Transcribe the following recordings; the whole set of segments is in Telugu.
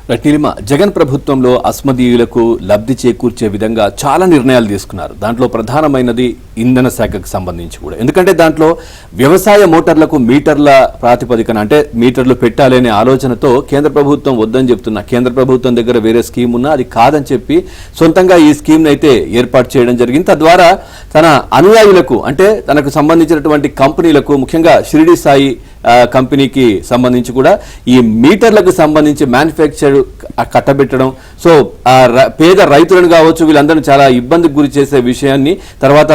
నీలిమ, జగన్ ప్రభుత్వంలో అస్మదీయులకు లబ్ధి చేకూర్చే విధంగా చాలా నిర్ణయాలు తీసుకున్నారు. దాంట్లో ప్రధానమైనది ఇంధన శాఖకు సంబంధించి కూడా. ఎందుకంటే దాంట్లో వ్యవసాయ మోటార్లకు మీటర్ల ప్రాతిపదికన అంటే మీటర్లు పెట్టాలి అనే ఆలోచనతో కేంద్ర ప్రభుత్వం వద్దని చెప్తున్నా. కేంద్ర ప్రభుత్వం దగ్గర వేరే స్కీమ్ ఉన్నా అది కాదని చెప్పి సొంతంగా ఈ స్కీమ్ని అయితే ఏర్పాటు చేయడం జరిగింది. తద్వారా తన అనుయాయులకు అంటే తనకు సంబంధించినటువంటి కంపెనీలకు, ముఖ్యంగా షిరిడి సాయి కంపెనీకి సంబంధించి కూడా ఈ మీటర్లకు సంబంధించి మ్యానుఫ్యాక్చర్ కట్టబెట్టడం, సో పేద రైతులను కావచ్చు వీళ్ళందరూ చాలా ఇబ్బందికి గురి చేసే విషయాన్ని, తర్వాత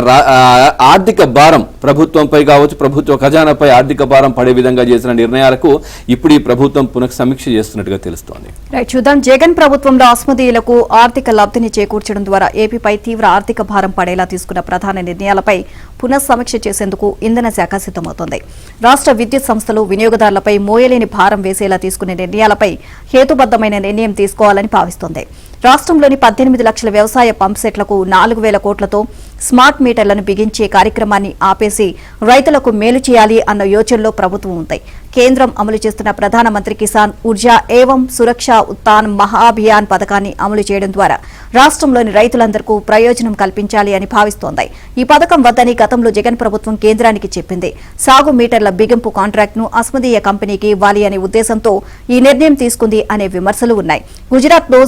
ఆర్థిక భారం ప్రభుత్వంపై కావచ్చు, ప్రభుత్వ ఖజానాపై ఆర్థిక భారం పడే విధంగా చేసిన నిర్ణయాలకు ఇప్పుడు ఈ ప్రభుత్వం పునఃసమీక్ష చేస్తున్నట్టుగా తెలుస్తోంది. చూద్దాం. జగన్ ప్రభుత్వంలో అస్మదీయులకు ఆర్థిక లబ్ధిని చేకూర్చడం ద్వారా ఏపీపై తీవ్ర ఆర్థిక భారం పడేలా తీసుకున్న ప్రధాన నిర్ణయాలపై పునఃసమీక్ష చేసేందుకు ఇంధన శాఖ సిద్ధమవుతోంది. రాష్ట్ర విద్యుత్ సంస్థలు వినియోగదారులపై మోయలేని భారం వేసేలా తీసుకునే నిర్ణయాలపై హేతుబద్దమైన నిర్ణయం తీసుకోవాలని భావిస్తోంది. రాష్ట్రంలోని 18 లక్షల వ్యవసాయ పంప్సెట్లకు 4,000 కోట్లతో స్మార్ట్ మీటర్లను బిగించే కార్యక్రమాన్ని ఆపేసి రైతులకు మేలు చేయాలి అన్న యోచనలో ప్రభుత్వం ఉంది. కేంద్రం అమలు చేస్తున్న ప్రధానమంత్రి కిసాన్ ఊర్జా ఏవం సురక్ష ఉత్తాన్ మహాభియాన్ పథకాన్ని అమలు చేయడం ద్వారా రాష్ట్రంలోని రైతులందరికీ ప్రయోజనం కల్పించాలి అని భావిస్తోంది. ఈ పథకం వద్దని గతంలో జగన్ ప్రభుత్వం కేంద్రానికి చెప్పింది. సాగు మీటర్ల బిగింపు కాంట్రాక్ట్ను అస్మదీయ కంపెనీకి ఇవ్వాలి అనే ఉద్దేశంతో ఈ నిర్ణయం తీసుకుంది అనే విమర్శలు ఉన్నాయి. గుజరాత్లో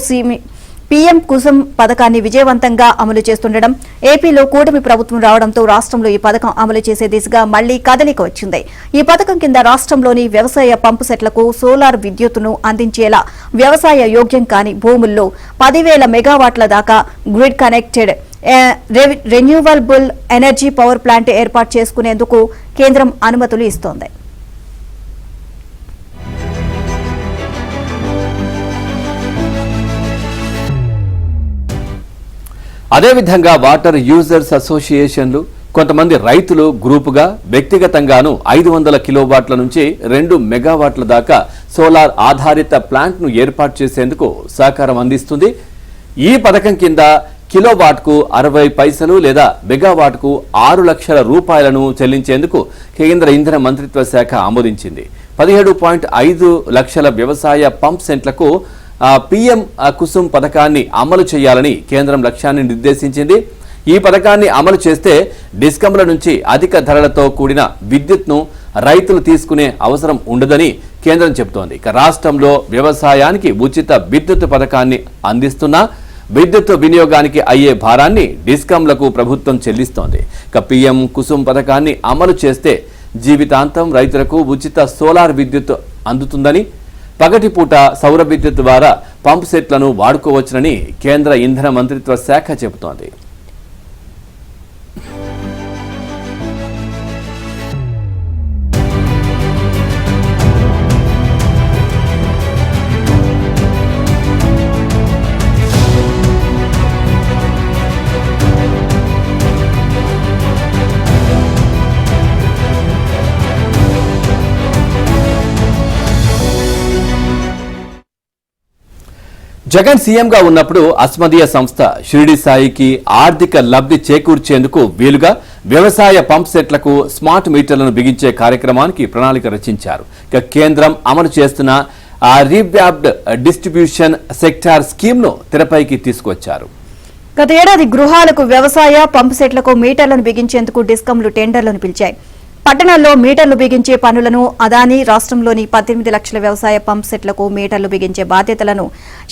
పీఎం కుసుమ్ పథకాన్ని విజయవంతంగా అమలు చేస్తుండడం, ఏపీలో కూటమి ప్రభుత్వం రావడంతో రాష్ట్రంలో ఈ పథకం అమలు చేసే దిశగా మళ్లీ కదలిక వచ్చింది. ఈ పథకం కింద రాష్ట్రంలోని వ్యవసాయ పంపు సెట్లకు సోలార్ విద్యుత్తును అందించేలా వ్యవసాయ యోగ్యం కాని భూముల్లో 10,000 మెగావాట్ల దాకా grid connected renewable energy power plant ఏర్పాటు చేసుకునేందుకు కేంద్రం అనుమతులు ఇస్తోంది. అదేవిధంగా వాటర్ యూజర్స్ అసోసియేషన్లు, కొంతమంది రైతులు గ్రూపుగా వ్యక్తిగతంగాను 500 కిలోవాట్ల నుంచి 2 మెగావాట్ల దాకా సోలార్ ఆధారిత ప్లాంట్ను ఏర్పాటు చేసేందుకు సహకారం అందిస్తుంది. ఈ పథకం కింద కిలోవాట్కు 60 పైసలు లేదా మెగావాట్కు 6 లక్షల రూపాయలను చెల్లించేందుకు కేంద్ర ఇంధన మంత్రిత్వ శాఖ ఆమోదించింది. 17.5 లక్షల వ్యవసాయ పంప్ సెట్లకు పీఎం కుసుమ్ పథకాన్ని అమలు చేయాలని కేంద్రం లక్ష్యాన్ని నిర్దేశించింది. ఈ పథకాన్ని అమలు చేస్తే డిస్కంల నుంచి అధిక ధరలతో కూడిన విద్యుత్ను రైతులు తీసుకునే అవసరం ఉండదని కేంద్రం చెబుతోంది. ఇక రాష్ట్రంలో వ్యవసాయానికి ఉచిత విద్యుత్ పథకాన్ని అందిస్తున్నా విద్యుత్ వినియోగానికి అయ్యే భారాన్ని డిస్కంలకు ప్రభుత్వం చెల్లిస్తోంది. ఇక పీఎం కుసుమ్ పథకాన్ని అమలు చేస్తే జీవితాంతం రైతులకు ఉచిత సోలార్ విద్యుత్ అందుతుందని, పగటిపూట సౌర విద్యుత్ ద్వారా పంప్ సెట్లను వాడుకోవచ్చునని కేంద్ర ఇంధన మంత్రిత్వ శాఖ చెబుతోంది. జగన్ సీఎంగా ఉన్నప్పుడు అస్మదీయ సంస్థ షిరిడి సాయికి ఆర్థిక లబ్ధి చేకూర్చేందుకు వీలుగా వ్యవసాయ పంప్ సెట్లకు స్మార్ట్ మీటర్లను బిగించే కార్యక్రమానికి ప్రణాళిక రచించారు. ఇక కేంద్రం అమలు చేస్తున్న రీవ్యాప్డ్ డిస్ట్రిబ్యూషన్ సెక్టార్ స్కీమ్ను తెరపైకి తీసుకొచ్చారు. గత ఏడాది గృహాలకు వ్యవసాయ పంప్ సెట్లకు మీటర్లను బిగించేందుకు డిస్కంలు టెండర్లను పిలిచాయి. పట్టణాల్లో మీటర్లు బిగించే పనులను అదానీ, రాష్ట్రంలోని 18 లక్షల వ్యవసాయ పంప్ సెట్లకు మీటర్లు బిగించే బాధ్యతలను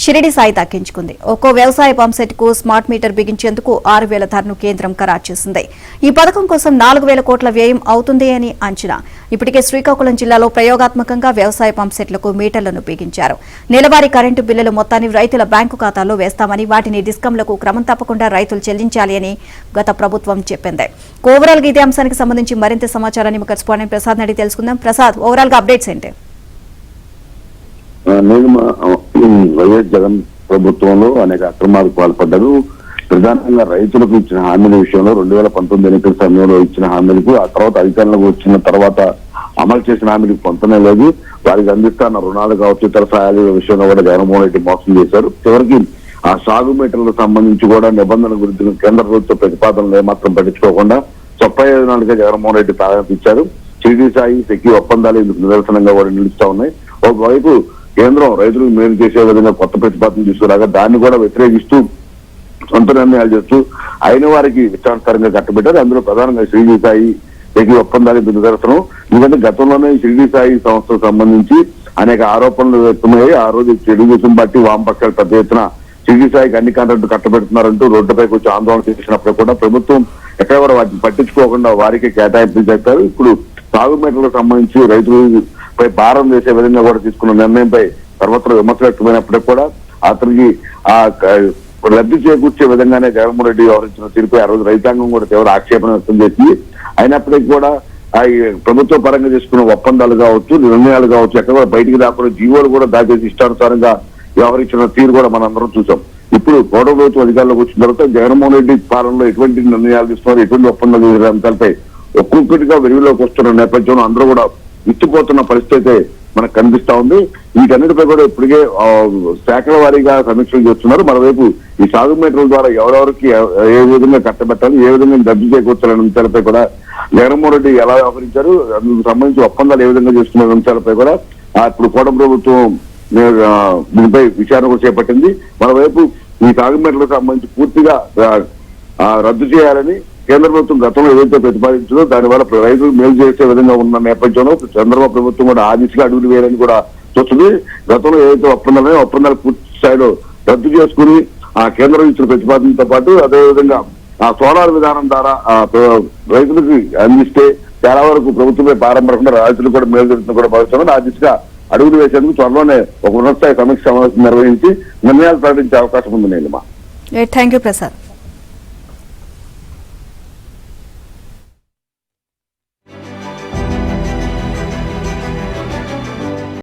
షిరిడి సాయి దక్కించుకుంది. ఒక్కో వ్యవసాయ పంప్ సెట్ కు స్మార్ట్ మీటర్ బిగించేందుకు 6,000 ధరను కేంద్రం ఖరారు చేసింది. ఈ పథకం కోసం 4,000 కోట్ల వ్యయం అవుతుంది అని అంచనా. ఇప్పటికే శ్రీకాకుళం జిల్లాలో ప్రయోగాత్మకంగా వ్యవసాయ పంప్ సెట్లకు మీటర్లను బిగించారు. నెలవారీ కరెంటు బిల్లుల మొత్తాన్ని రైతుల బ్యాంకు ఖాతాల్లో వేస్తామని, వాటిని డిస్కంలకు క్రమం తప్పకుండా రైతులు చెల్లించాలి అని గత ప్రభుత్వం చెప్పింది. ఓవరాల్ గా ఇదే అంశానికి సంబంధించి మరింత సమాచారం కరెస్పాండెంట్ ప్రసాద్ అడిగి తెలుసుకుందాం. ప్రసాద్, ఓవరాల్ గా అప్డేట్స్ ఏంటి? వైఎస్ జగన్ ప్రభుత్వంలో అనేక అక్రమాలకు పాల్పడ్డారు. ప్రధానంగా రైతులకు ఇచ్చిన హామీల విషయంలో 2019 ఎన్నికల సమయంలో ఇచ్చిన హామీలకు, ఆ తర్వాత అధికారంలోకి వచ్చిన తర్వాత అమలు చేసిన హామీలకు పొంతనే లేదు. వారికి అందిస్తున్న రుణాలు కావచ్చు, ఇతర సహాయాల విషయంలో కూడా జగన్మోహన్ రెడ్డి మోసం చేశారు. చివరికి ఆ సాగు మీటర్లకు సంబంధించి కూడా నిబంధనల గురించి కేంద్ర ప్రభుత్వ ప్రతిపాదనలు ఏమాత్రం పట్టించుకోకుండా స్వప్రయోజనాలుగా జగన్మోహన్ రెడ్డి ప్రారంభించారు. షిరిడి సాయి సెక్యూ ఒప్పందాలు ఇందుకు నిదర్శనంగా కూడా నిలుస్తా ఉన్నాయి. ఒకవైపు కేంద్రం రైతులకు మేలు చేసే విధంగా కొత్త ప్రతిపాదన తీసుకురాగా దాన్ని కూడా వ్యతిరేకిస్తూ సొంత నిర్ణయాలు చేస్తూ అయిన వారికి ఇష్టానుసారంగా కట్టబెట్టారు. అందులో ప్రధానంగా షిరిడి సాయి ఒప్పందానికి నిదర్శనం. ఎందుకంటే గతంలోనే షిరిడి సాయి సంస్థకు సంబంధించి అనేక ఆరోపణలు వ్యక్తమయ్యాయి. ఆ రోజు తెలుగుదేశం పార్టీ వామపక్షాలు పెద్ద ఎత్తున షిరిడి సాయికి అన్ని కాంట్రాక్టులు కట్టబెడుతున్నారంటూ రోడ్డుపైకి వచ్చి ఆందోళన చేసినప్పుడు కూడా ప్రభుత్వం ఎక్కడ కూడా వాటిని పట్టించుకోకుండా వారికి కేటాయింపులు చేస్తారు. ఇప్పుడు సాగుమేటలకు సంబంధించి రైతులపై భారం వేసే విధంగా కూడా తీసుకున్న నిర్ణయంపై సర్వత్రా విమర్శలు వ్యక్తమైనప్పటికీ కూడా అతనికి ఆ రద్దు చేకూర్చే విధంగానే జగన్మోహన్ రెడ్డి వ్యవహరించిన తీరుపై ఆ రోజు రైతాంగం కూడా తీవ్ర ఆక్షేపణ వ్యక్తం చేసింది. అయినప్పటికీ కూడా ఈ ప్రభుత్వ పరంగా తీసుకున్న ఒప్పందాలు కావచ్చు, నిర్ణయాలు కావచ్చు, ఎక్కడ కూడా బయటికి రాకుండా జీవోలు కూడా దాచేసి ఇష్టానుసారంగా వ్యవహరించిన తీరు కూడా మనందరం చూసాం. ఇప్పుడు గౌరవ ప్రభుత్వం అధికారంలోకి వచ్చిన తర్వాత జగన్మోహన్ రెడ్డి పాలనలో ఎటువంటి నిర్ణయాలు తీసుకున్నారు, ఎటువంటి ఒప్పందాలు చేసే అంశాలపై ఒక్కొక్కటిగా వెలుగులోకి వస్తున్న నేపథ్యంలో అందరూ కూడా విచ్చిపోతున్న పరిస్థితి అయితే మనకు కనిపిస్తా ఉంది. వీటన్నిటిపై కూడా ఇప్పటికే శాఖల వారీగా సమీక్షలు చేస్తున్నారు. మరోవైపు ఈ సాగుమేటల ద్వారా ఎవరెవరికి ఏ విధంగా కట్టబెట్టాలి, ఏ విధంగా రద్దు చేకూర్చాలనే అంశాలపై కూడా జగన్మోహన్ రెడ్డి ఎలా వ్యవహరించారు, అందుకు సంబంధించి ఒప్పందాలు ఏ విధంగా చేస్తున్న అంశాలపై కూడా ఇప్పుడు కూటమి ప్రభుత్వం దీనిపై విచారణ కూడా చేపట్టింది. మరోవైపు ఈ సాగుమేటలకు సంబంధించి పూర్తిగా రద్దు చేయాలని కేంద్ర ప్రభుత్వం గతంలో ఏదైతే ప్రతిపాదించిందో దానివల్ల రైతులు మేలు చేసే విధంగా ఉన్న నేపథ్యంలో చంద్రబాబు ప్రభుత్వం కూడా ఆ దిశగా అడుగులు వేయాలని కూడా చూస్తుంది. గతంలో ఏదైతే ఒప్పందాలు పూర్తి స్థాయిలో రద్దు చేసుకుని ఆ కేంద్రం ఇచ్చిన ప్రతిపాదనతో పాటు అదేవిధంగా ఆ సోలార్ విధానం ద్వారా రైతులకు అందిస్తే చాలా వరకు ప్రభుత్వమే భారం పడకుండా రైతులు కూడా మేలు జరుగుతుంది కూడా భావిస్తున్నాం. ఆ దిశగా అడుగులు వేసేందుకు త్వరలోనే ఒక ఉన్నత స్థాయి సమీక్ష సమావేశం నిర్వహించి నిర్ణయాలు ప్రకటించే అవకాశం ఉంది. Thank you Prasad.